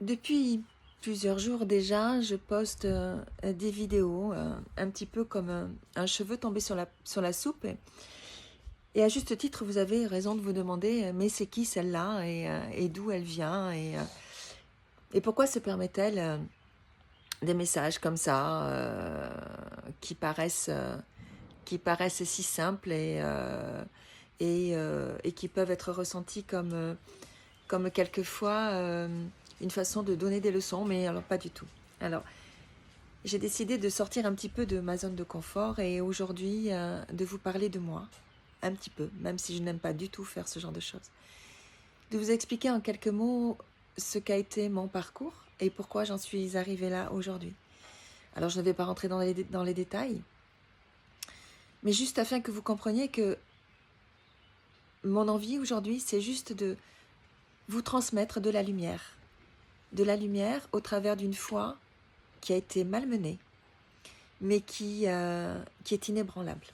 Depuis plusieurs jours déjà, je poste des vidéos, un petit peu comme un cheveu tombé sur la soupe. Et à juste titre, vous avez raison de vous demander, mais c'est qui celle-là et d'où elle vient et pourquoi se permet-elle des messages comme ça qui paraissent si simples et qui peuvent être ressentis comme quelquefois une façon de donner des leçons, mais alors pas du tout. Alors, j'ai décidé de sortir un petit peu de ma zone de confort et aujourd'hui de vous parler de moi, un petit peu, même si je n'aime pas du tout faire ce genre de choses. De vous expliquer en quelques mots ce qu'a été mon parcours et pourquoi j'en suis arrivée là aujourd'hui. Alors, je ne vais pas rentrer dans les détails, mais juste afin que vous compreniez que mon envie aujourd'hui, c'est juste de vous transmettre de la lumière au travers d'une foi qui a été malmenée, mais qui est inébranlable.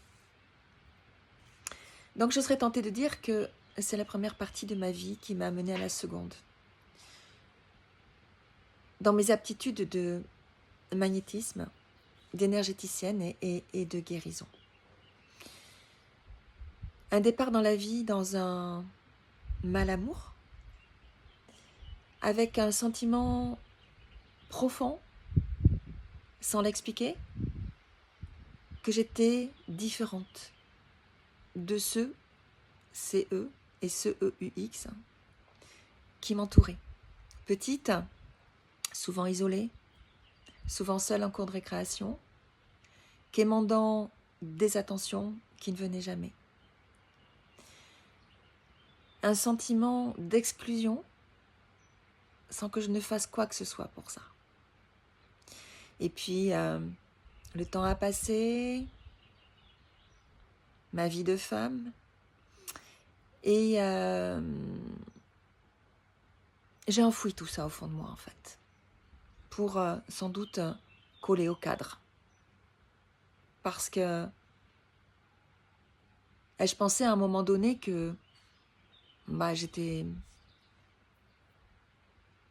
Donc je serais tentée de dire que c'est la première partie de ma vie qui m'a amenée à la seconde. Dans mes aptitudes de magnétisme, d'énergéticienne et de guérison. Un départ dans la vie dans un mal-amour, avec un sentiment profond, sans l'expliquer, que j'étais différente de ceux, CE et ceux EUX, qui m'entouraient. Petite, souvent isolée, souvent seule en cours de récréation, quémandant des attentions qui ne venaient jamais. Un sentiment d'exclusion sans que je ne fasse quoi que ce soit pour ça. Et puis, le temps a passé, ma vie de femme, et j'ai enfoui tout ça au fond de moi en fait, pour sans doute coller au cadre. Parce que je pensais à un moment donné que j'étais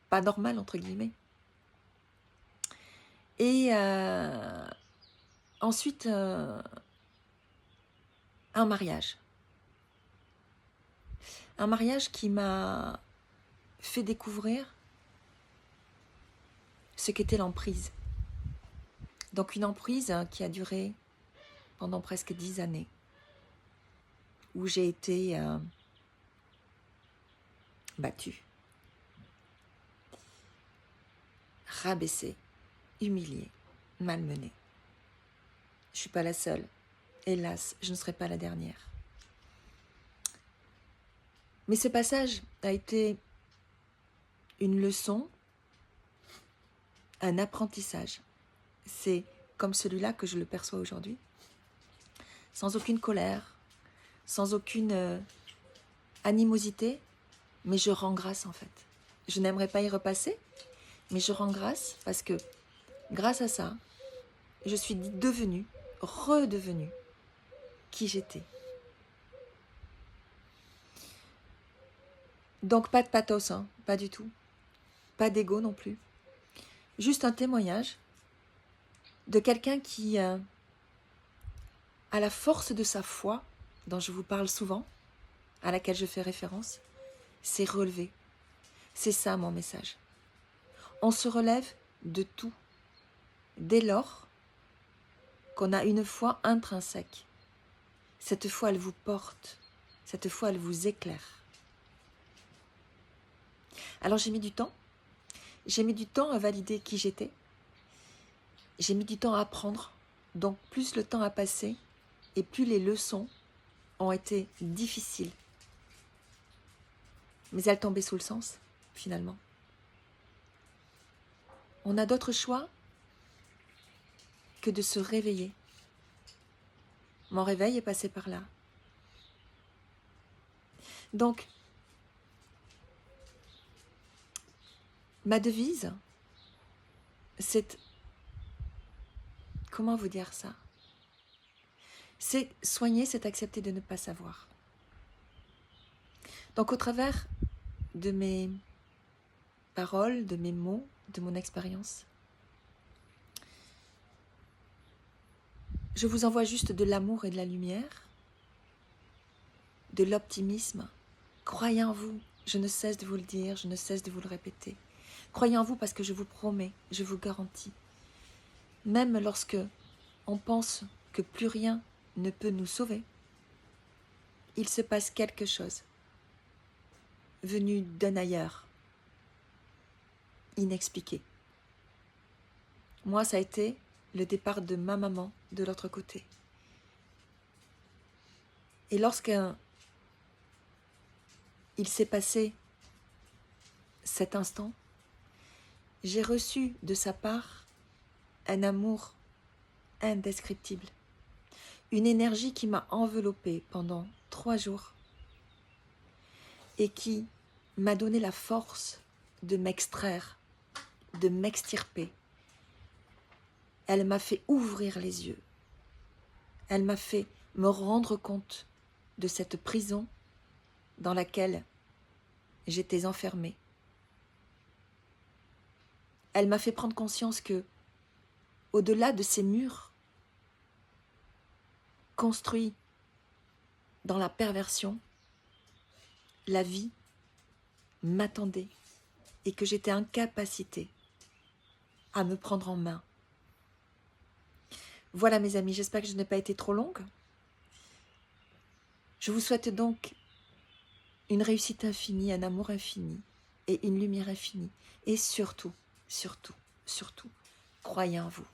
pas normale entre guillemets. Et ensuite, un mariage. Un mariage qui m'a fait découvrir ce qu'était l'emprise. Donc une emprise qui a duré pendant presque 10 années, où j'ai été battue, rabaissée, humiliée, malmenée. Je ne suis pas la seule. Hélas, je ne serai pas la dernière. Mais ce passage a été une leçon, un apprentissage. C'est comme celui-là que je le perçois aujourd'hui. Sans aucune colère, sans aucune animosité, mais je rends grâce en fait. Je n'aimerais pas y repasser, mais je rends grâce parce que grâce à ça, je suis devenue, redevenue qui j'étais. Donc pas de pathos, hein, pas du tout. Pas d'ego non plus. Juste un témoignage de quelqu'un qui, à la force de sa foi, dont je vous parle souvent, à laquelle je fais référence, s'est relevé. C'est ça mon message. On se relève de tout, dès lors qu'on a une foi intrinsèque. Cette foi, elle vous porte. Cette foi, elle vous éclaire. Alors j'ai mis du temps. J'ai mis du temps à valider qui j'étais. J'ai mis du temps à apprendre. Donc plus le temps a passé et plus les leçons ont été difficiles. Mais elles tombaient sous le sens, finalement. On a d'autres choix que de se réveiller. Mon réveil est passé par là. Donc, ma devise, c'est... Comment vous dire ça? C'est soigner, c'est accepter de ne pas savoir. Donc, au travers de mes paroles, de mes mots, de mon expérience. Je vous envoie juste de l'amour et de la lumière, de l'optimisme. Croyez en vous, je ne cesse de vous le dire, je ne cesse de vous le répéter. Croyez en vous parce que je vous promets, je vous garantis, même lorsque on pense que plus rien ne peut nous sauver, il se passe quelque chose, venu d'un ailleurs, inexpliqué. Moi, ça a été le départ de ma maman de l'autre côté. Et lorsqu'il s'est passé cet instant, j'ai reçu de sa part un amour indescriptible, une énergie qui m'a enveloppée pendant 3 jours et qui m'a donné la force de m'extraire, de m'extirper. Elle m'a fait ouvrir les yeux. Elle m'a fait me rendre compte de cette prison dans laquelle j'étais enfermée. Elle m'a fait prendre conscience que, au-delà de ces murs construits dans la perversion, la vie m'attendait et que j'étais incapacitée à me prendre en main. Voilà mes amis, j'espère que je n'ai pas été trop longue. Je vous souhaite donc une réussite infinie, un amour infini et une lumière infinie. Et surtout, surtout, surtout, croyez en vous.